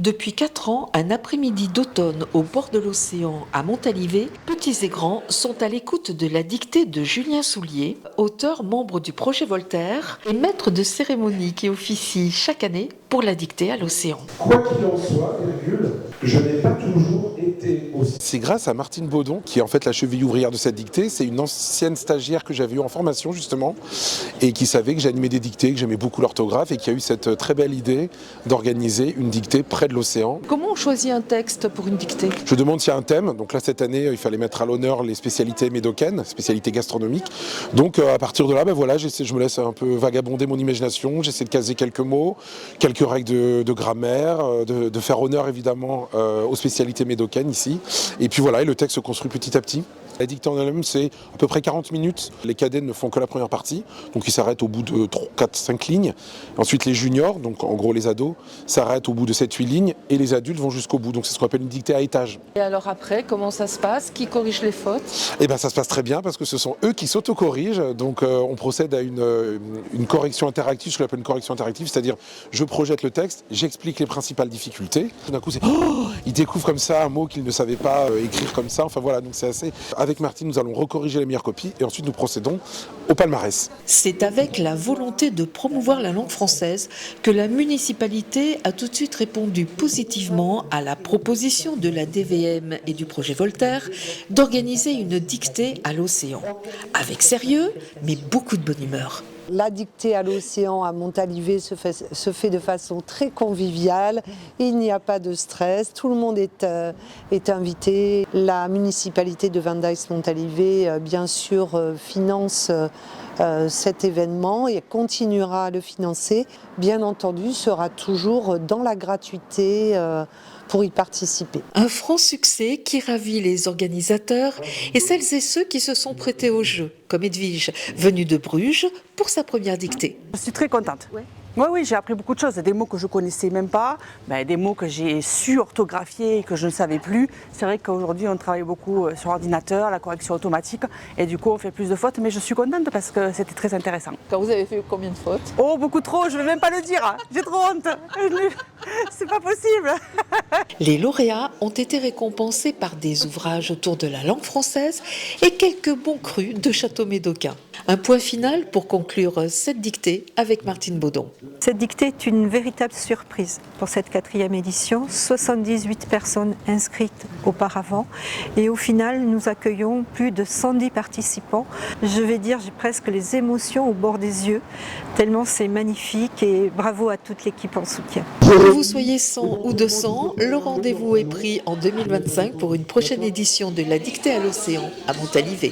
Depuis 4 ans, un après-midi d'automne au bord de l'océan à Montalivet, petits et grands sont à l'écoute de la dictée de Julien Soulier, auteur membre du projet Voltaire et maître de cérémonie qui officie chaque année pour la dictée à l'océan. Quoi qu'il en soit, je n'ai pas toujours été aussi. C'est grâce à Martine Baudon, qui est en fait la cheville ouvrière de cette dictée. C'est une ancienne stagiaire que j'avais eue en formation justement, et qui savait que j'animais des dictées, que j'aimais beaucoup l'orthographe, et qui a eu cette très belle idée d'organiser une dictée près de l'océan. Comment on choisit un texte pour une dictée ? Je demande s'il y a un thème. Donc là, cette année, il fallait mettre à l'honneur les spécialités médocaines, spécialités gastronomiques. Donc à partir de là, je me laisse un peu vagabonder mon imagination. J'essaie de caser quelques mots, quelques règles de grammaire, de faire honneur évidemment aux spécialités médocaines ici. Et puis voilà, et le texte se construit petit à petit. La dictée en elle-même, c'est à peu près 40 minutes. Les cadets ne font que la première partie, donc ils s'arrêtent au bout de 3, 4, 5 lignes. Ensuite, les juniors, donc en gros les ados, s'arrêtent au bout de 7, 8 lignes, et les adultes vont jusqu'au bout. Donc c'est ce qu'on appelle une dictée à étage. Et alors après, comment ça se passe ? Qui corrige les fautes ? Eh bien, ça se passe très bien parce que ce sont eux qui s'auto-corrigent. Donc on procède à une correction interactive, ce qu'on appelle une correction interactive, c'est-à-dire je projette le texte, j'explique les principales difficultés. Tout d'un coup, ils découvrent comme ça un mot qu'ils ne savaient pas écrire comme ça. Enfin voilà, donc c'est assez. Avec Martine, nous allons recorriger les meilleures copies et ensuite nous procédons au palmarès. C'est avec la volonté de promouvoir la langue française que la municipalité a tout de suite répondu positivement à la proposition de la DVM et du projet Voltaire d'organiser une dictée à l'océan. Avec sérieux, mais beaucoup de bonne humeur. La dictée à l'océan à Montalivet se fait de façon très conviviale. Il n'y a pas de stress, tout le monde est invité. La municipalité de Vendays-Montalivet, bien sûr, finance cet événement et continuera à le financer. Bien entendu, sera toujours dans la gratuité pour y participer. Un franc succès qui ravit les organisateurs et celles et ceux qui se sont prêtés au jeu, comme Edwige, venue de Bruges pour sa première dictée. Je suis très contente. Oui, j'ai appris beaucoup de choses, des mots que je ne connaissais même pas, des mots que j'ai su orthographier et que je ne savais plus. C'est vrai qu'aujourd'hui on travaille beaucoup sur ordinateur, la correction automatique, et du coup on fait plus de fautes, mais je suis contente parce que c'était très intéressant. Quand vous avez fait combien de fautes ? Oh, beaucoup trop, je ne vais même pas le dire, j'ai trop honte. C'est pas possible. Les lauréats ont été récompensés par des ouvrages autour de la langue française et quelques bons crus de château médocain. Un point final pour conclure cette dictée avec Martine Baudon. Cette dictée est une véritable surprise pour cette 4e édition. 78 personnes inscrites auparavant et au final nous accueillons plus de 110 participants. Je vais dire, j'ai presque les émotions au bord des yeux, tellement c'est magnifique et bravo à toute l'équipe en soutien. Que vous soyez 100 ou 200, le rendez-vous est pris en 2025 pour une prochaine édition de la dictée à l'océan à Montalivet.